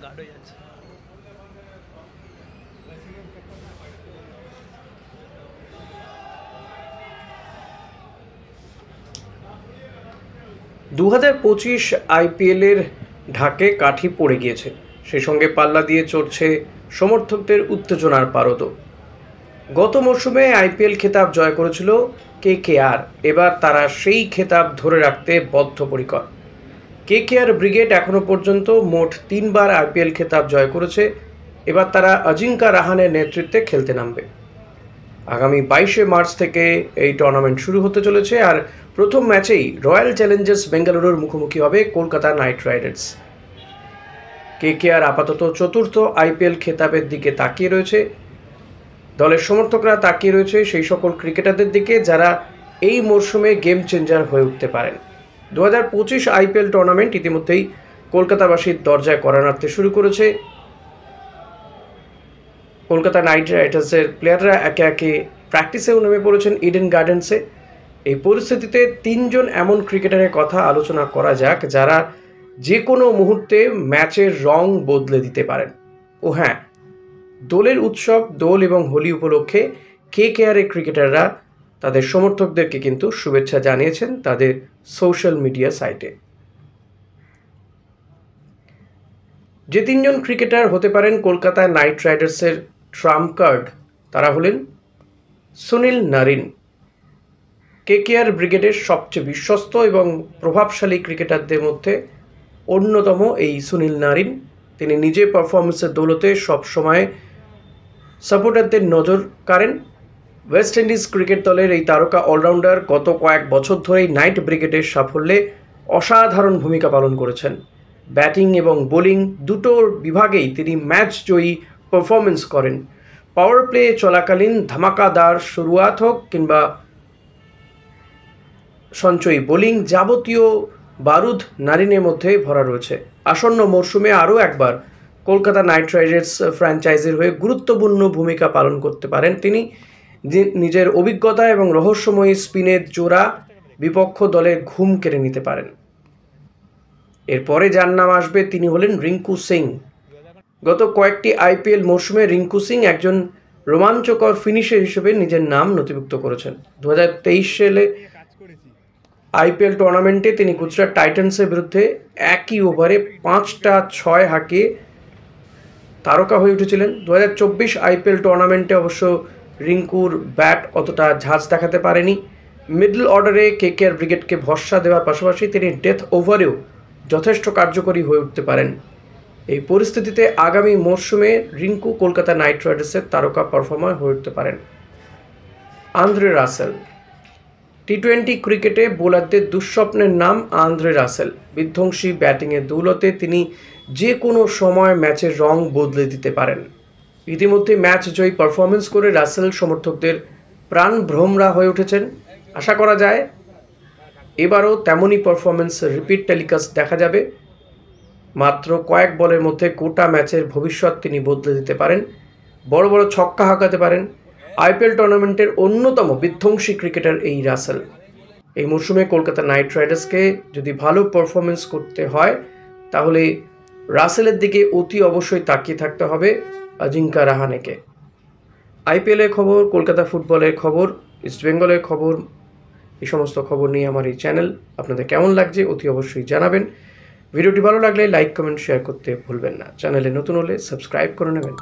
Guard হয়ে যাচ্ছে। (2025) আইপিএলের ঢাকে কাঠি পড়ে গিয়েছে, সেই সঙ্গে পাল্লা দিয়ে চড়ছে সমর্থকদের উত্তেজনার পারদও। গত মরশুমে আইপিএল খেতাব জয় করেছিল কেকেআর, এবার তারা সেই খেতাব ধরে রাখতে বদ্ধপরিকর। কেকেআর ব্রিগেড এখনও পর্যন্ত মোট 3 বার আইপিএল খেতাব জয় করেছে, এবার তারা অজিঙ্কা রাহানের নেতৃত্বে খেলতে নামবে। আগামী 22শে মার্চ থেকে এই টুর্নামেন্ট শুরু হতে চলেছে, আর প্রথম ম্যাচেই রয়্যাল চ্যালেঞ্জার্স বেঙ্গালুরুর মুখোমুখি হবে কলকাতা নাইট রাইডার্স। কেকেআর আপাতত চতুর্থ আইপিএল খেতাবের দিকে তাকিয়ে রয়েছে। দলের সমর্থকরা তাকিয়ে রয়েছে সেই সকল ক্রিকেটারদের দিকে যারা এই মরশুমে গেম চেঞ্জার হয়ে উঠতে পারেন। 2025 আইপিএল টুর্নামেন্ট ইতিমধ্যেই কলকাতাবাসীর দরজায় কড়া নাড়তে শুরু করেছে। কলকাতা নাইট রাইডার্সের প্লেয়াররা একে একে প্র্যাকটিসেও নেমে পড়েছেন ইডেন গার্ডেন্সে। এই পরিস্থিতিতে 3 জন এমন ক্রিকেটারের কথা আলোচনা করা যাক যারা যে কোনো মুহূর্তে ম্যাচের রং বদলে দিতে পারেন। ও হ্যাঁ, দোলের উৎসব দোল এবং হোলি উপলক্ষে কেকেআরের ক্রিকেটাররা তাদের সমর্থকদেরকে কিন্তু শুভেচ্ছা জানিয়েছেন তাদের সোশ্যাল মিডিয়া সাইটে। যে 3 জন ক্রিকেটার হতে পারেন কলকাতা নাইট রাইডার্সের ট্রাম্প কার্ড, তারা হলেন সুনীল নারিন। কেকেআর ব্রিগেডের সবচেয়ে বিশ্বস্ত এবং প্রভাবশালী ক্রিকেটারদের মধ্যে অন্যতম এই সুনীল নারিন। তিনি নিজে পারফরমেন্সের দৌলতে সবসময় সাপোর্টারদের নজর কাড়েন। ওয়েস্ট ইন্ডিজ ক্রিকেট দলের এই তারকা অলরাউন্ডার গত কয়েক বছর ধরেই নাইট ব্রিগেডের সাফল্যে অসাধারণ ভূমিকা পালন করেছেন। ব্যাটিং এবং বোলিং দুটোর বিভাগেই তিনি ম্যাচ জয়ী পারফরমেন্স করেন। পাওয়ার প্লে চলাকালীন ধামাকাদার শুরুয়াত হোক কিংবা সঞ্চয়ী বোলিং, যাবতীয় বারুদ নারিনের মধ্যে ভরা রয়েছে। আসন্ন মরশুমে আরও একবার কলকাতা নাইট রাইডার্স ফ্র্যাঞ্চাইজির হয়ে গুরুত্বপূর্ণ ভূমিকা পালন করতে পারেন তিনি। নিজের অভিজ্ঞতা এবং রহস্যময়ী স্পিনের জোড়া বিপক্ষ দলের ঘুম কেড়ে নিতে পারেন। এরপরে যার নাম আসবে তিনি হলেন রিঙ্কু সিং। গত কয়েকটি আইপিএল মরশুমে রিঙ্কু সিং একজন রোমাঞ্চকর ফিনিশার হিসেবে নিজের নাম নথিভুক্ত করেছেন। 2023 সালে আইপিএল টুর্নামেন্টে তিনি গুজরাট টাইটান্সের বিরুদ্ধে একই ওভারে 5টা 6 হাঁকিয়ে তারকা হয়ে উঠেছিলেন। 2024 আইপিএল টুর্নামেন্টে অবশ্য রিঙ্কুর ব্যাট অতটা ঝাঁজ দেখাতে পারেনি। মিডল অর্ডারে কেকেআর ব্রিগেডকে ভরসা দেওয়ার পাশাপাশি তিনি ডেথ ওভারেও যথেষ্ট কার্যকরী হয়ে উঠতে পারেন। এই পরিস্থিতিতে আগামী মরশুমে রিঙ্কু কলকাতা নাইট রাইডার্সের তারকা পারফর্মার হয়ে উঠতে পারেন। Andre Russell. টি-20 ক্রিকেটে বোলারদের দুঃস্বপ্নের নাম আন্দ্রে রাসেল। বিধ্বংসী ব্যাটিংয়ের দৌলতে তিনি যে কোনো সময় ম্যাচের রং বদলে দিতে পারেন। ইতিমধ্যে ম্যাচ জয়ী পারফরমেন্স করে রাসেল সমর্থকদের প্রাণ ভ্রমরা হয়ে উঠেছেন। আশা করা যায় এবারও তেমনই পারফরমেন্স রিপিট টেলিকাস্ট দেখা যাবে। মাত্র কয়েক বলের মধ্যে গোটা ম্যাচের ভবিষ্যৎ তিনি বদলে দিতে পারেন, বড় বড় ছক্কা হাঁকাতে পারেন। আইপিএল টুর্নামেন্টের অন্যতম বিধ্বংসী ক্রিকেটার এই রাসেল। এই মরশুমে কলকাতা নাইট রাইডার্সকে যদি ভালো পারফরমেন্স করতে হয় তাহলে রাসেলের দিকে অতি অবশ্যই তাকিয়ে থাকতে হবে অজিঙ্কা রাহানেকে। আইপিএলের খবর, কলকাতা ফুটবলের খবর, ইস্টবেঙ্গলের খবর, এই সমস্ত খবর নিয়ে আমার এই চ্যানেল। আপনাদের কেমন লাগছে অতি অবশ্যই জানাবেন। ভিডিওটি ভালো লাগলে লাইক, কমেন্ট, শেয়ার করতে ভুলবেন না। চ্যানেলে নতুন হলে সাবস্ক্রাইব করে নেবেন।